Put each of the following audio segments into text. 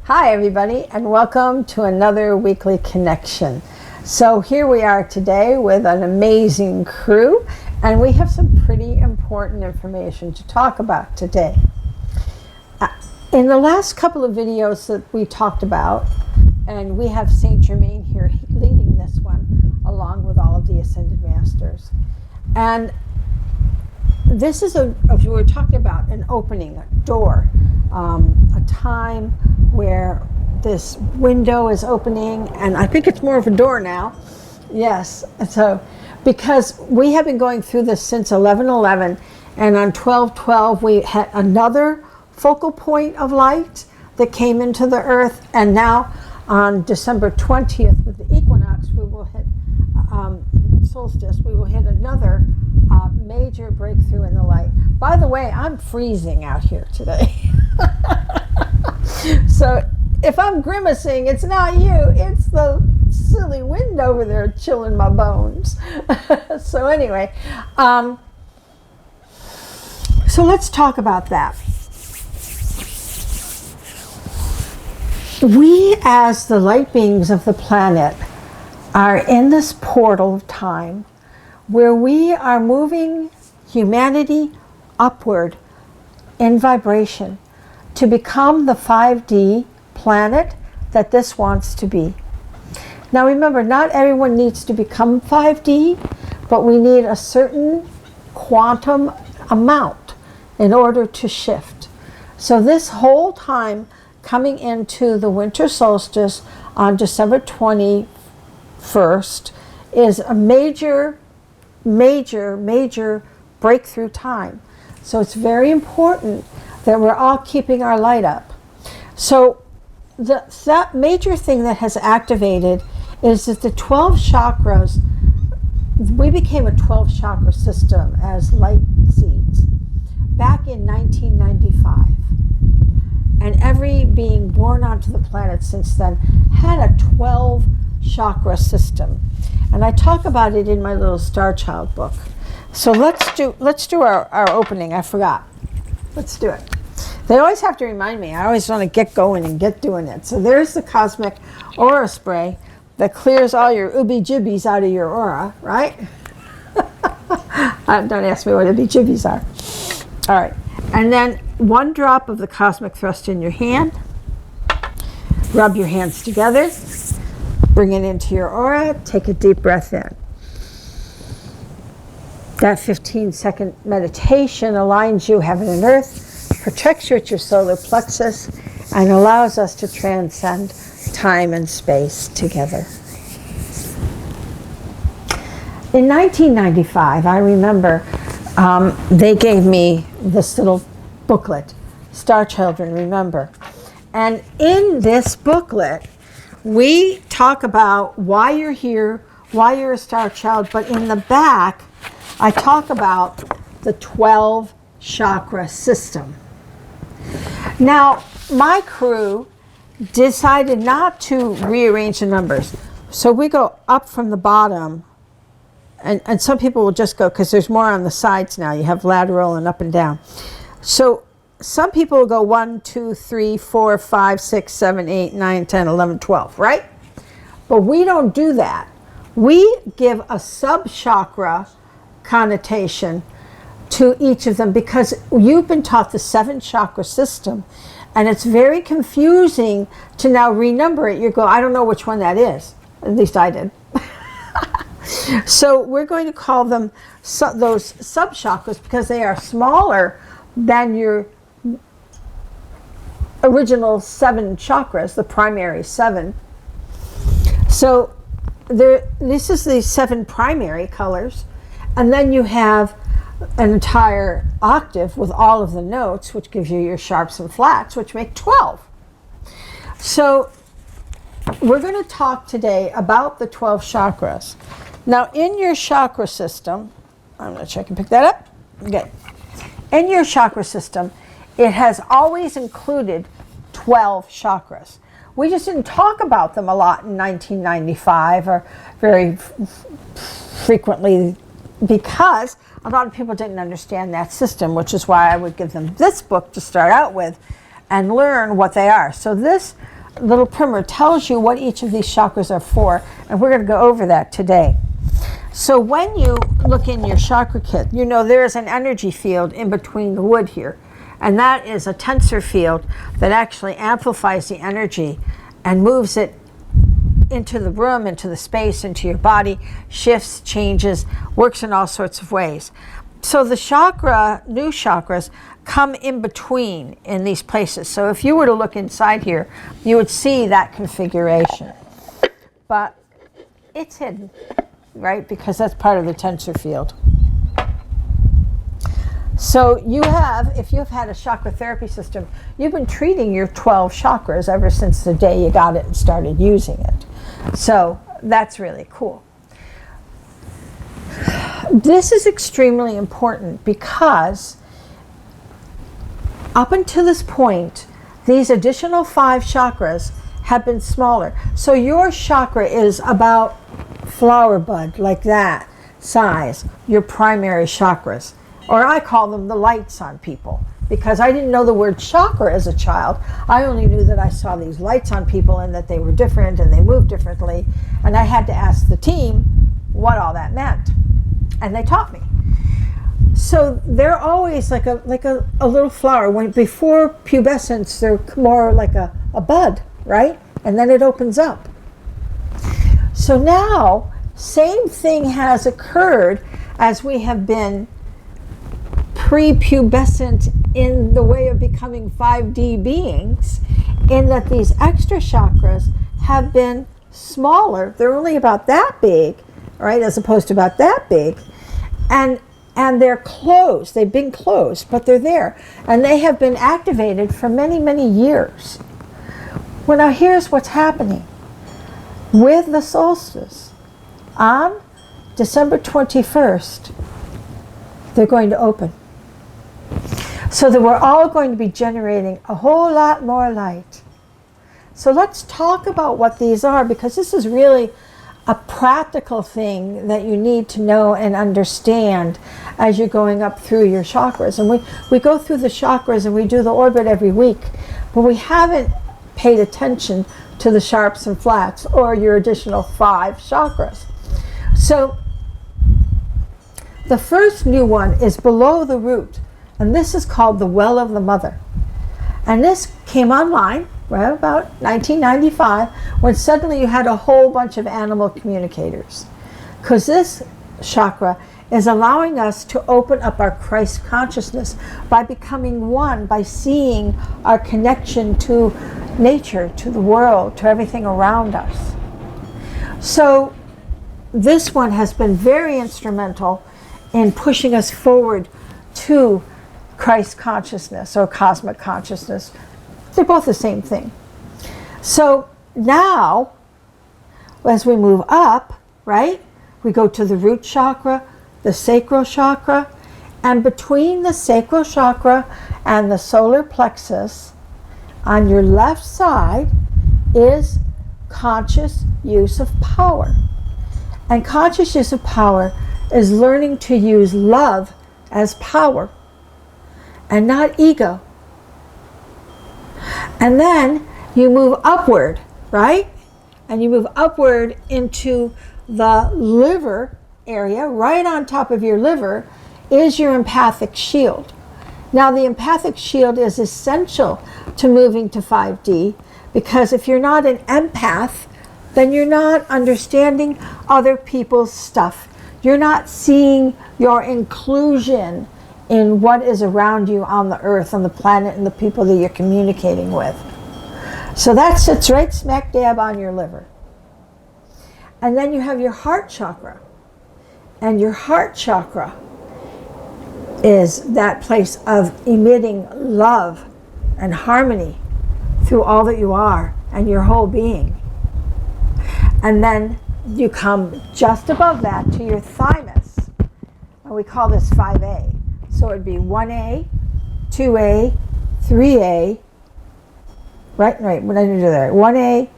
Hi everybody, and welcome to another weekly connection. So here we are today with an amazing crew, and we have some pretty important information to talk about today. In the last couple of videos that we talked about, and we have Saint Germain here leading this one along with all of the Ascended Masters. And this is we're talking about an opening, a door, a time where this window is opening, and I think it's more of a door now. Yes, so because we have been going through this since 11/11, and on 12/12 we had another focal point of light that came into the earth, and now on December 20th with the equinox we will hit solstice, we will hit another major breakthrough in the light. By the way, I'm freezing out here today. So if I'm grimacing, it's not you, it's the silly wind over there chilling my bones. So anyway, so let's talk about that. We, as the light beings of the planet, are in this portal of time where we are moving humanity upward in vibration to become the 5D planet that this wants to be. Now remember, not everyone needs to become 5D, but we need a certain quantum amount in order to shift. So this whole time coming into the winter solstice on December 21st is a major breakthrough time. So it's very important that we're all keeping our light up. So that major thing that has activated is that the 12 chakras, we became a 12 chakra system as light seeds back in 1995. And every being born onto the planet since then had a 12 chakra system. And I talk about it in my little Star Child book. So let's do our opening. I forgot. Let's do it. They always have to remind me. I always want to get going and get doing it. So there's the cosmic aura spray that clears all your ooby-jibbies out of your aura, right? Don't ask me what ooby-jibbies are. All right. And then one drop of the cosmic thrust in your hand. Rub your hands together. Bring it into your aura. Take a deep breath in. That 15-second meditation aligns you, heaven and earth, protects you at your solar plexus, and allows us to transcend time and space together. In 1995, I remember they gave me this little booklet, Star Children Remember. And in this booklet, we talk about why you're here, why you're a star child, but in the back, I talk about the 12 chakra system. Now, my crew decided not to rearrange the numbers. So we go up from the bottom, and some people will just go, because there's more on the sides now. You have lateral and up and down. So some people will go 1, 2, 3, 4, 5, 6, 7, 8, 9, 10, 11, 12, right? But we don't do that. We give a sub-chakra connotation to each of them because you've been taught the 7 chakra system, and it's very confusing to now renumber it. You go, I don't know which one that is. At least I did. So we're going to call them those sub-chakras because they are smaller than your original 7 chakras, the primary 7. So this is the 7 primary colors, and then you have an entire octave with all of the notes, which gives you your sharps and flats, which make 12. So we're going to talk today about the 12 chakras. Now in your chakra system, I'm going to check and pick that up. Okay. In your chakra system, it has always included 12 chakras. We just didn't talk about them a lot in 1995 or very frequently because a lot of people didn't understand that system, which is why I would give them this book to start out with and learn what they are. So this little primer tells you what each of these chakras are for, and we're going to go over that today. So when you look in your chakra kit, you know there is an energy field in between the wood here, and that is a tensor field that actually amplifies the energy and moves it into the room, into the space, into your body, shifts, changes, works in all sorts of ways. So the chakra, new chakras, come in between in these places. So if you were to look inside here, you would see that configuration. But it's hidden, right? Because that's part of the tensor field. So you have, if you've had a chakra therapy system, you've been treating your 12 chakras ever since the day you got it and started using it. So that's really cool. This is extremely important because up until this point, these additional 5 chakras have been smaller. So your chakra is about flower bud, like that size, your primary chakras. Or I call them the lights on people, because I didn't know the word chakra as a child. I only knew that I saw these lights on people and that they were different and they moved differently. And I had to ask the team what all that meant. And they taught me. So they're always like a little flower. Before pubescence, they're more like a bud, right? And then it opens up. So now, same thing has occurred as we have been prepubescent in the way of becoming 5D beings, in that these extra chakras have been smaller. They're only about that big, right, as opposed to about that big, and they're closed. They've been closed, but they're there, and they have been activated for many, many years. Well, now here's what's happening with the solstice. On December 21st, they're going to open. So that we're all going to be generating a whole lot more light. So let's talk about what these are, because this is really a practical thing that you need to know and understand as you're going up through your chakras. And we go through the chakras and we do the orbit every week, but we haven't paid attention to the sharps and flats or your additional 5 chakras. So the first new one is below the root. And this is called the Well of the Mother. And this came online right about 1995, when suddenly you had a whole bunch of animal communicators. Because this chakra is allowing us to open up our Christ consciousness by becoming one, by seeing our connection to nature, to the world, to everything around us. So this one has been very instrumental in pushing us forward to Christ consciousness or cosmic consciousness. They're both the same thing. So now, as we move up, right, we go to the root chakra, the sacral chakra, and between the sacral chakra and the solar plexus, on your left side, is conscious use of power. And conscious use of power is learning to use love as power and not ego. And then you move upward, right? And you move upward into the liver area. Right on top of your liver is your empathic shield. Now, the empathic shield is essential to moving to 5D, because if you're not an empath, then you're not understanding other people's stuff. You're not seeing your inclusion in what is around you on the earth, on the planet, and the people that you're communicating with. So that sits right smack dab on your liver. And then you have your heart chakra. And your heart chakra is that place of emitting love and harmony through all that you are and your whole being. And then you come just above that to your thymus. And we call this 5A. So it would be 1A, 2A, 3A, right, what did I do there? 1A,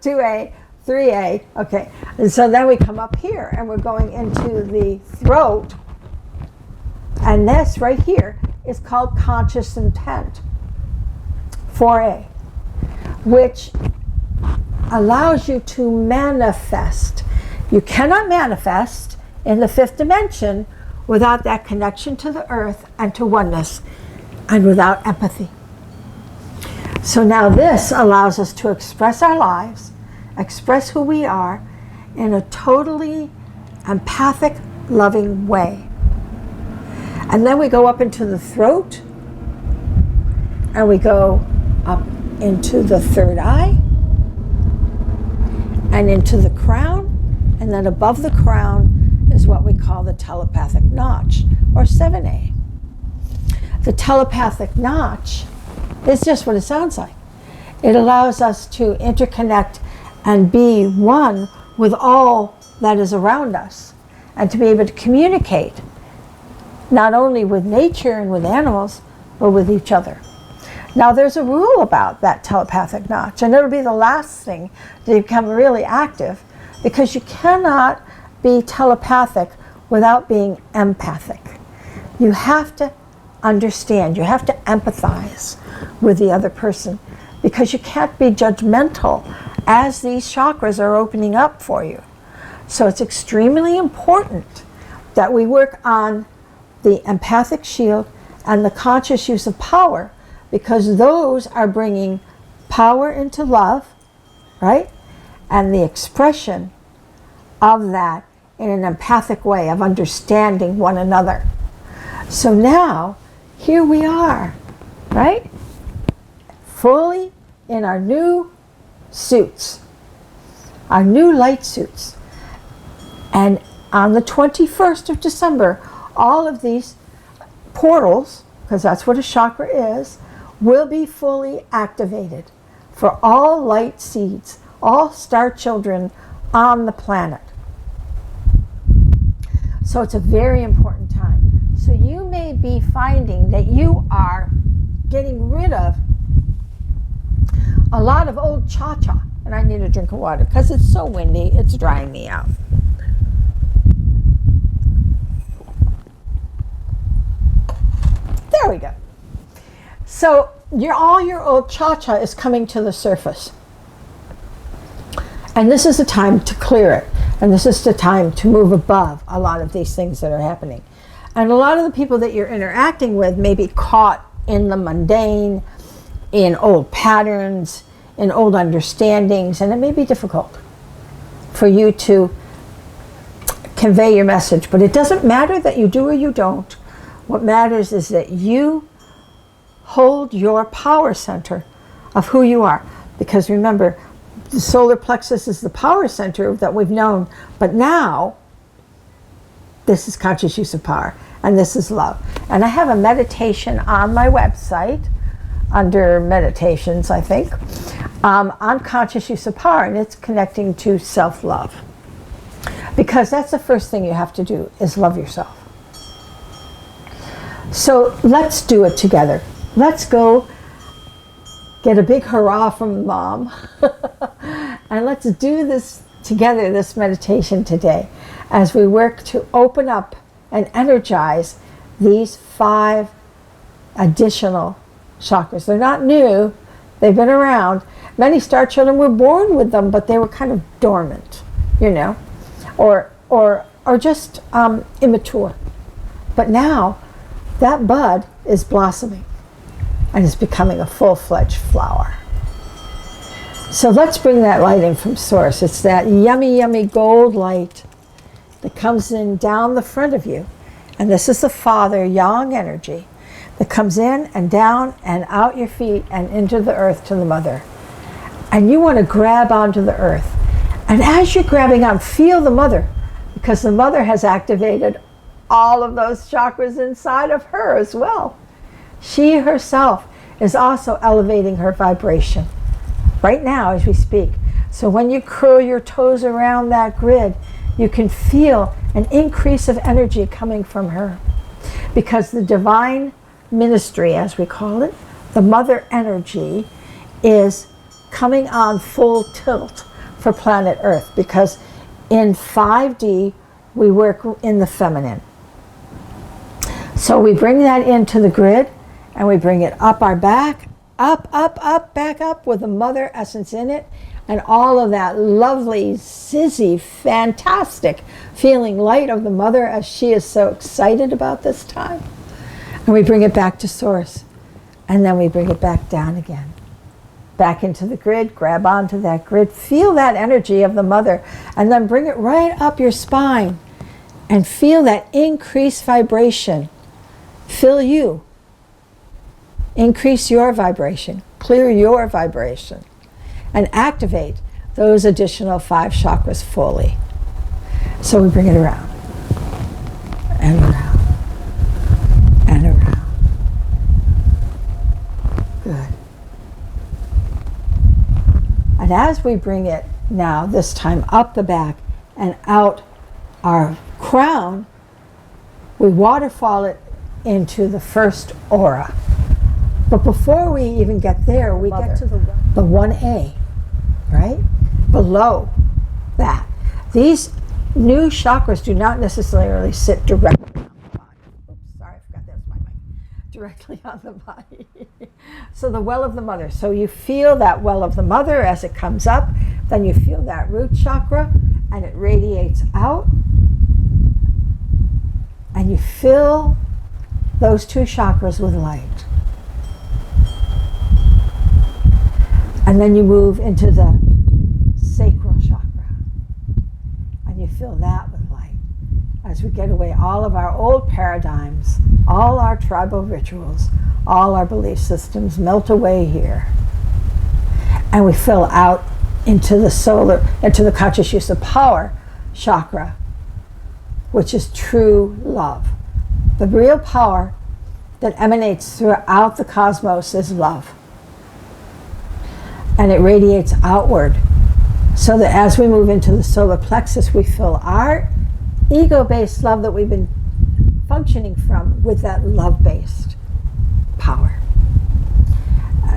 2A, 3A, okay. And so then we come up here and we're going into the throat. And this right here is called conscious intent, 4A. which allows you to manifest. You cannot manifest in the fifth dimension without that connection to the earth and to oneness, and without empathy. So now this allows us to express our lives, express who we are in a totally empathic, loving way. And then we go up into the throat, and we go up into the third eye, and into the crown, and then above the crown is what we call the telepathic notch, or 7A. The telepathic notch is just what it sounds like. It allows us to interconnect and be one with all that is around us, and to be able to communicate not only with nature and with animals, but with each other. Now there's a rule about that telepathic notch, and it'll be the last thing to become really active, because you cannot be telepathic without being empathic. You have to understand, you have to empathize with the other person, because you can't be judgmental as these chakras are opening up for you. So it's extremely important that we work on the empathic shield and the conscious use of power, because those are bringing power into love, right? And the expression of that in an empathic way of understanding one another. So now, here we are, right? Fully in our new suits, our new light suits. And on the 21st of December, all of these portals, because that's what a chakra is, will be fully activated for all light seeds, all star children on the planet. So it's a very important time. So you may be finding that you are getting rid of a lot of old cha-cha. And I need a drink of water because it's so windy, it's drying me out. There we go. So all your old cha-cha is coming to the surface. And this is the time to clear it. And this is the time to move above a lot of these things that are happening. And a lot of the people that you're interacting with may be caught in the mundane, in old patterns, in old understandings, and it may be difficult for you to convey your message. But it doesn't matter that you do or you don't. What matters is that you hold your power center of who you are. Because remember, the solar plexus is the power center that we've known, but now this is conscious use of power, and this is love. And I have a meditation on my website under meditations, I think, on conscious use of power, and it's connecting to self-love, because that's the first thing you have to do, is love yourself. So let's do it together. Let's go get a big hurrah from Mom and let's do this together, this meditation today, as we work to open up and energize these 5 additional chakras. They're not new, they've been around. Many star children were born with them, but they were kind of dormant, you know, or just immature. But now that bud is blossoming and is becoming a full-fledged flower. So let's bring that light in from source. It's that yummy, yummy gold light that comes in down the front of you. And this is the Father Yang energy that comes in and down and out your feet and into the earth to the Mother. And you want to grab onto the earth. And as you're grabbing on, feel the Mother, because the Mother has activated all of those chakras inside of her as well. She herself is also elevating her vibration right now as we speak. So when you curl your toes around that grid, you can feel an increase of energy coming from her, because the divine ministry, as we call it, the Mother energy, is coming on full tilt for planet Earth, because in 5D we work in the feminine. So we bring that into the grid and we bring it up our back up, up, up, back up with the mother essence in it, and all of that lovely, zizzy, fantastic feeling light of the mother as she is so excited about this time. And we bring it back to source, and then we bring it back down again. Back into the grid, grab onto that grid, feel that energy of the mother, and then bring it right up your spine and feel that increased vibration. Fill you. Increase your vibration, clear your vibration, and activate those additional 5 chakras fully. So we bring it around, and around, and around. Good. And as we bring it now, this time up the back and out our crown, we waterfall it into the first aura. But before we even get there, we get to the 1A, right? Below that. These new chakras do not necessarily sit directly on the body. Oops, sorry, I forgot that was my mic. Directly on the body. So the well of the mother. So you feel that well of the mother as it comes up. Then you feel that root chakra, and it radiates out. And you fill those 2 chakras with light. And then you move into the sacral chakra, and you fill that with light as we get away all of our old paradigms, all our tribal rituals, all our belief systems melt away here. And we fill out into the solar, into the conscious use of power chakra, which is true love. The real power that emanates throughout the cosmos is love. And it radiates outward, so that as we move into the solar plexus, we fill our ego-based love that we've been functioning from with that love-based power.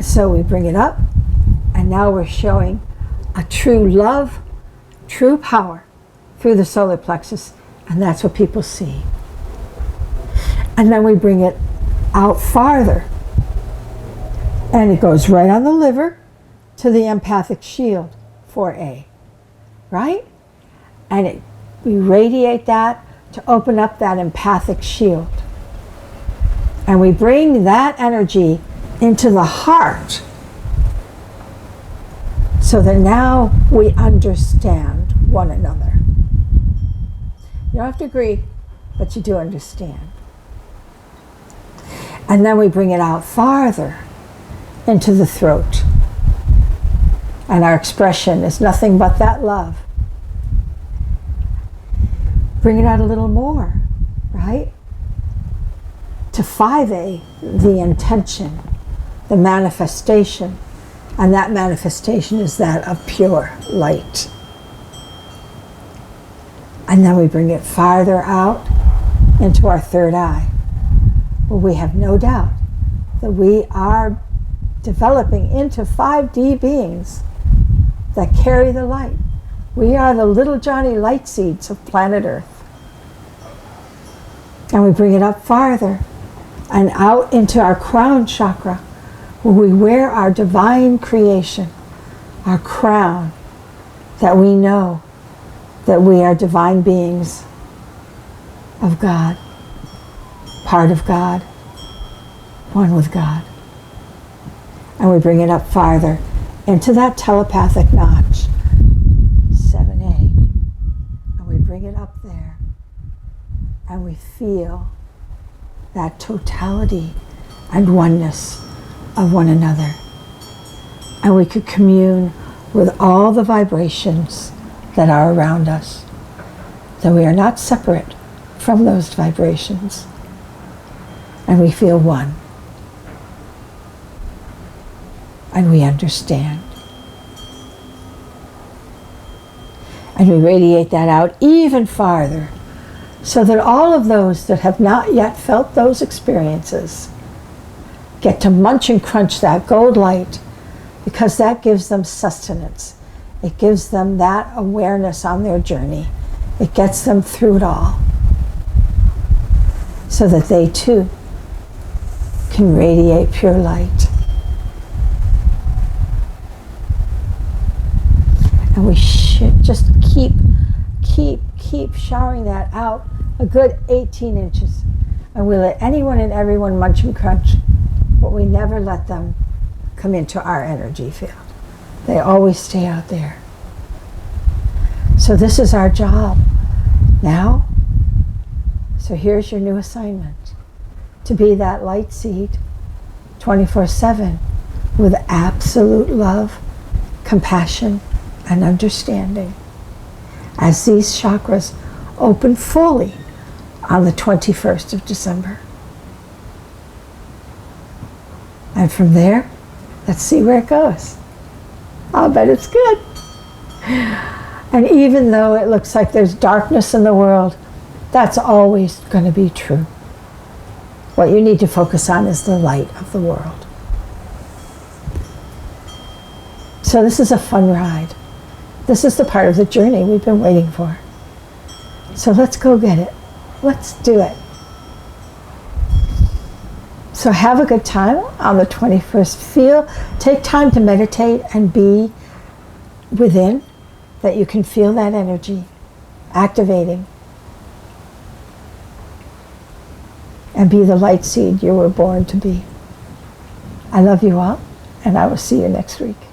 So we bring it up, and now we're showing a true love, true power through the solar plexus, and that's what people see. And then we bring it out farther, and it goes right on the liver to the empathic shield, 4A, right? And we radiate that to open up that empathic shield. And we bring that energy into the heart, so that now we understand one another. You don't have to agree, but you do understand. And then we bring it out farther into the throat. And our expression is nothing but that love. Bring it out a little more, right? To 5A, the intention, the manifestation. And that manifestation is that of pure light. And then we bring it farther out into our third eye, where we have no doubt that we are developing into 5D beings that carry the light. We are the little Johnny light seeds of planet Earth. And we bring it up farther and out into our crown chakra, where we wear our divine creation, our crown, that we know that we are divine beings of God, part of God, one with God. And we bring it up farther into that telepathic notch, 7A. And we bring it up there, and we feel that totality and oneness of one another. And we could commune with all the vibrations that are around us, that we are not separate from those vibrations. And we feel one. And we understand. And we radiate that out even farther, so that all of those that have not yet felt those experiences get to munch and crunch that gold light, because that gives them sustenance. It gives them that awareness on their journey. It gets them through it all, so that they too can radiate pure light And we should just keep showering that out a good 18 inches. And we let anyone and everyone munch and crunch, but we never let them come into our energy field. They always stay out there. So this is our job now. So here's your new assignment, to be that light seed 24/7 with absolute love, compassion, and understanding as these chakras open fully on the 21st of December. And from there, let's see where it goes. I'll bet it's good. And even though it looks like there's darkness in the world, that's always going to be true. What you need to focus on is the light of the world. So this is a fun ride. This is the part of the journey we've been waiting for. So let's go get it. Let's do it. So have a good time on the 21st. Take time to meditate and be within, that you can feel that energy activating. And be the light seed you were born to be. I love you all, and I will see you next week.